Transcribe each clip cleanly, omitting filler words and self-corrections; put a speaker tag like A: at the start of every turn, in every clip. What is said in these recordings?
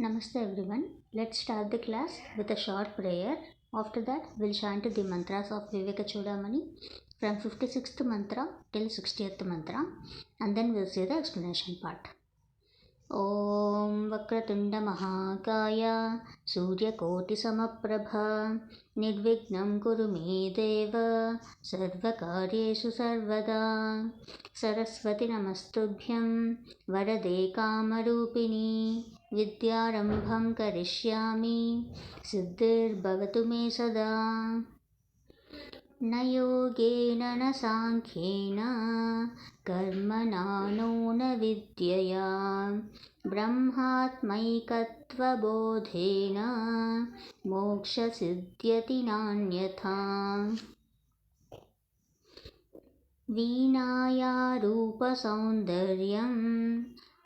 A: Namaste everyone. Let's start the class with a short prayer. After that, we'll chant the mantras of Vivekachudamani from 56th mantra till 60th mantra, and then we'll see the explanation part. ॐ वक्रतुण्डमहाकाय सूर्यकोटिसमप्रभ निर्विघ्नं कुरु मे देव सर्वकार्येषु सर्वदा सरस्वती नमस्तुभ्यं वरदे कामरूपिणी विद्यारम्भं करिष्यामि सिद्धिर्भवतु मे सदा न योगेन न साङ्ख्येन कर्मणा नो न विद्यया ब्रह्मात्मैकत्वबोधेन मोक्षसिद्ध्यति नान्यथा वीणाया रूपसौन्दर्यं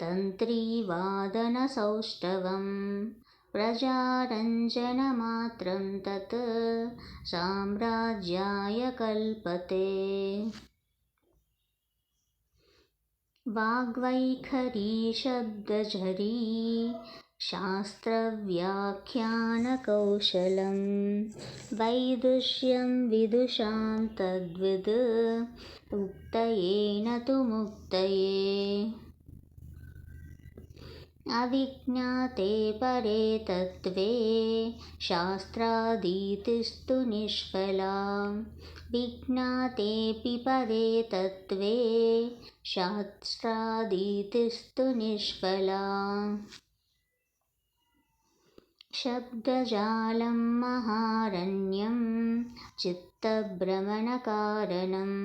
A: तन्त्रीवादनसौष्ठवं प्रजारञ्जनमात्रं तत् साम्राज्याय कल्पते वाग्वैखरी शब्दझरी शास्त्रव्याख्यानकौशलं वैदुष्यं विदुषां तद्विद् उक्तये न तु मुक्तये अविज्ञाते परे तत्त्वे शास्त्रादीतिस्तु निष्फला विज्ञातेऽपि परे तत्त्वे शास्त्रादीतिस्तु निष्फला शब्दजालं महारण्यं चित्तभ्रमणकारणम्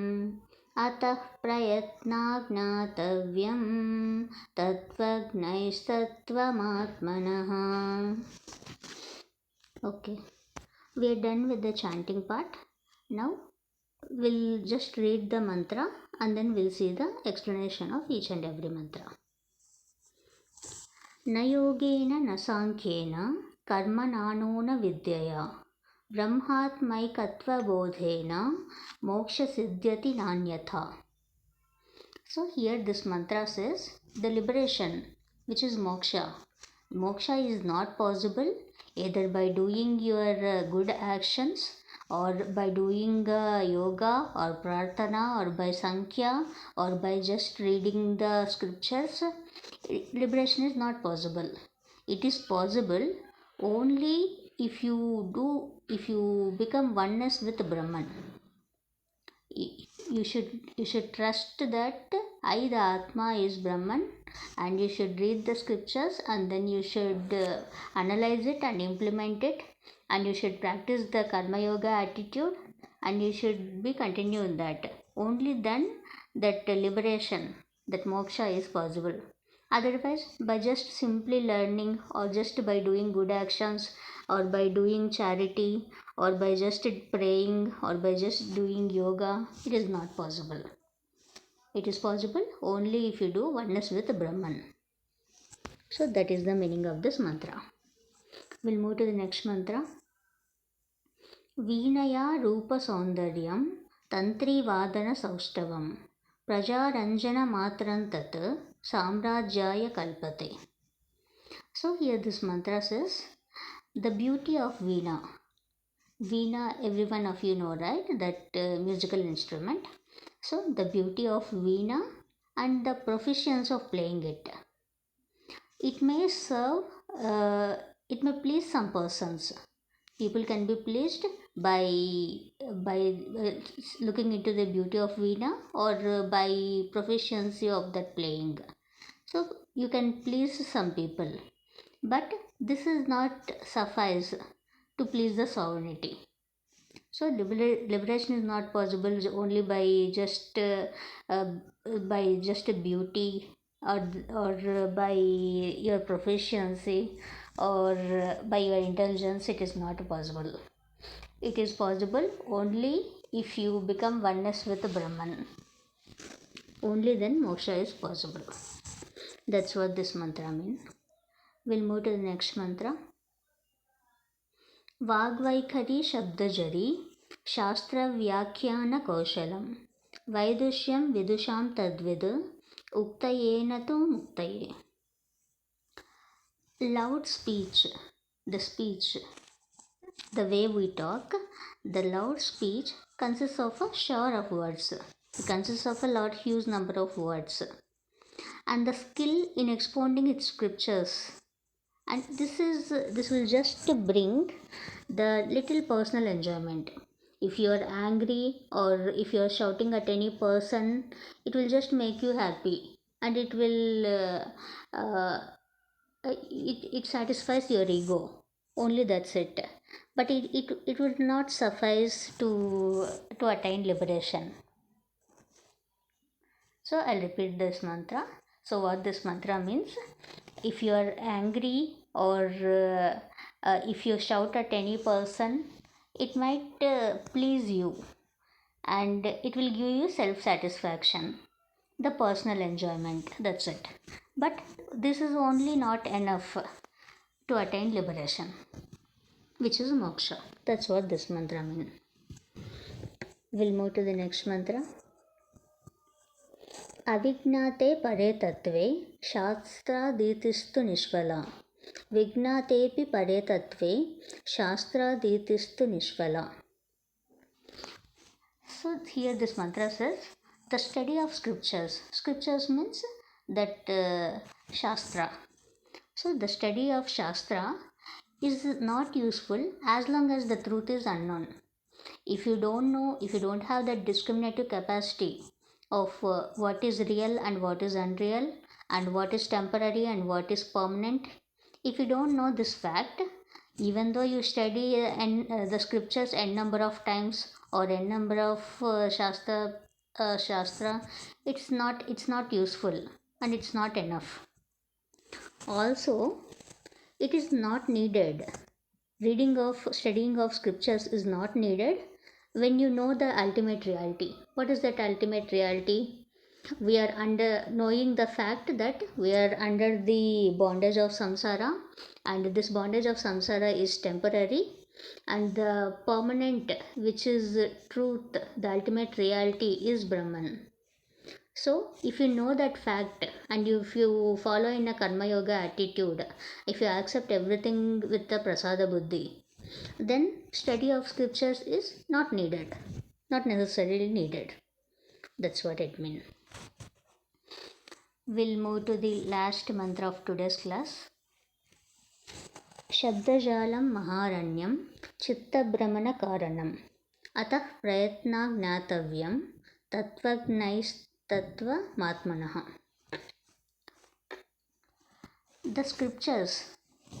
A: अतः प्रयत्नात् ज्ञातव्यं तत्त्वज्ञैस्तत्त्वमात्मनः. Okay, we are done with the chanting part. Now we'll just read the mantra and then we'll see the explanation of each and every mantra. न योगेन न साङ्ख्येन कर्मणा नो न विद्यया ब्रह्मात्मैकत्वबोधेन मोक्षसिद्ध्यति नान्यथा. So here this mantra says the liberation, which is moksha. Moksha is not possible either by doing your good actions or by doing yoga or prarthana or by sankhya or by just reading the scriptures. Liberation is not possible. It is possible only if you become oneness with Brahman. You should trust that I, the Atma, is Brahman, and you should read the scriptures and then you should analyze it and implement it, and you should practice the karma yoga attitude, and you should be continuing that. Only then that liberation, that moksha is possible. Otherwise, by just simply learning or just by doing good actions or by doing charity or by just praying or by just doing yoga, it is not possible. It is possible only if you do oneness with Brahman. So that is the meaning of this mantra. We'll move to the next mantra. Veenaya Rupa Saundaryam Tantrivadana Saustavam Prajaranjana Matram Tat Samrajyaya Kalpate. So here this mantra says the beauty of Veena. Veena, every one of you know, right? That musical instrument. So the beauty of Veena and the proficiency of playing it. It may serve, it may please some persons. People can be pleased by looking into the beauty of Veena or by proficiency of that playing. So you can please some people, but this is not suffice to please the sovereignty. So liberation is not possible only by just beauty or by your proficiency or by your intelligence. It is not possible. It is possible only if you become oneness with Brahman. Only then moksha is possible. That's what this mantra means. We'll move to the next mantra. वाग्वैखरी शब्दजरी शास्त्रव्याख्यानकौशलं वैदुष्यं विदुषां तद्विद् उक्तये न तु मुक्तये. Loud speech, the speech, the way we talk, the loud speech consists of a shower of words. It consists of a large huge number of words. And the skill in expounding its scriptures. And this will just bring the little personal enjoyment. If you are angry or if you are shouting at any person, it will just make you happy, and it will it satisfies your ego. Only that's it. But it would not suffice to attain liberation. So I'll repeat this mantra. So what this mantra means: if you are angry or if you shout at any person, it might please you, and it will give you self satisfaction, the personal enjoyment. That's it. But this is only not enough to attain liberation, which is moksha. That's what this mantra means. We'll move to the next mantra. अविज्ञाते परे तत्त्वे शास्त्रादीतिस्तु निष्फला विज्ञातेऽपि परे तत्त्वे शास्त्रादीतिस्तु निष्फला. So here this mantra says the study of scriptures. Scriptures means that shastra. So the study of shastra is not useful as long as the truth is unknown. If you don't know, if you don't have that discriminative capacity of what is real and what is unreal, and what is temporary and what is permanent, if you don't know this fact, even though you study the scriptures n number of times or n number of shastra, it's not useful, and it's not enough. Also, it is not needed. Studying of scriptures is not needed when you know the ultimate reality. What is that ultimate reality? We are under knowing the fact that we are under the bondage of samsara, and this bondage of samsara is temporary, and the permanent, which is truth, the ultimate reality, is Brahman. So, if you know that fact, and if you follow in a karma yoga attitude, if you accept everything with the prasada buddhi, then study of scriptures is not needed, not necessarily needed. That's what it means. We'll move to the last mantra of today's class. Shabdajalam Maharanyam Chittabhramana Karanam Atah Prayatna Gnatavyam Tattva Matmanaha. The scriptures,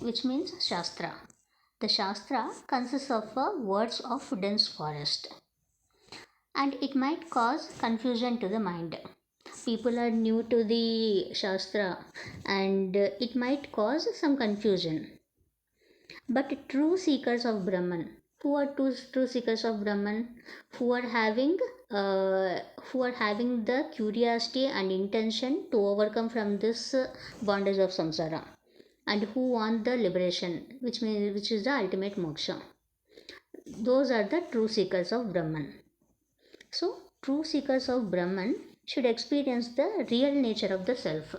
A: which means Shastra. The Shastra consists of words of dense forest, and it might cause confusion to the mind. People are new to the Shastra, and it might cause some confusion. But true seekers of Brahman, who are true seekers of Brahman, who are having the curiosity and intention to overcome from this bondage of samsara, and who want the liberation, which is the ultimate moksha. Those are the true seekers of Brahman. So, true seekers of Brahman should experience the real nature of the self.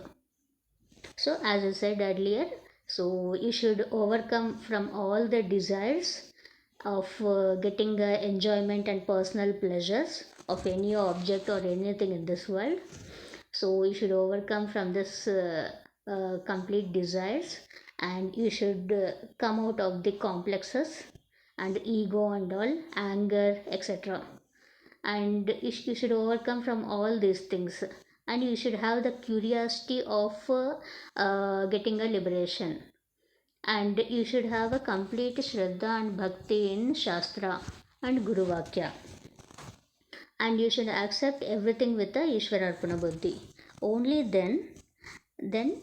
A: So, as I said earlier, so you should overcome from all the desires of getting enjoyment and personal pleasures of any object or anything in this world. So you should overcome from this complete desires, and you should come out of the complexes and ego and all, anger, etc. And you should overcome from all these things, and you should have the curiosity of getting a liberation, and you should have a complete shraddha and bhakti in shastra and guru vakya, and you should accept everything with the Ishwararpana buddhi. Only then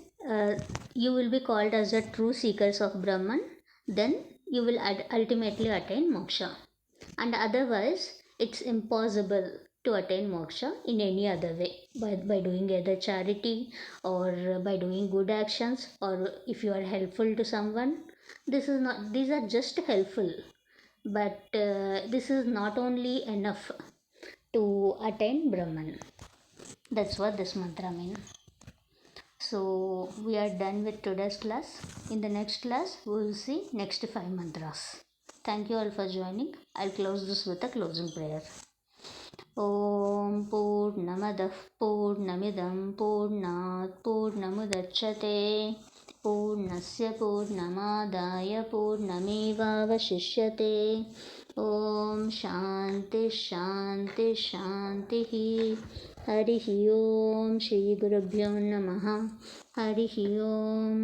A: you will be called as a true seekers of Brahman. Then you will ultimately attain moksha, and otherwise it's impossible to attain moksha in any other way, by doing either charity or by doing good actions, or if you are helpful to someone. These are just helpful, but this is not only enough to attain Brahman. That's what this mantra means. So we are done with today's class. In the next class we will see next 5 mantras. Thank you all for joining. I'll close this with a closing prayer. ॐ पूर्णमदः पूर्णमिदं पूर्णात् पूर्णमुदच्यते पूर्णस्य पूर्णमादाय पूर्णमेवावशिष्यते ॐ शान्ति शान्ति शान्तिः हरिः ॐ श्रीगुरुभ्यो नमः हरिः ॐ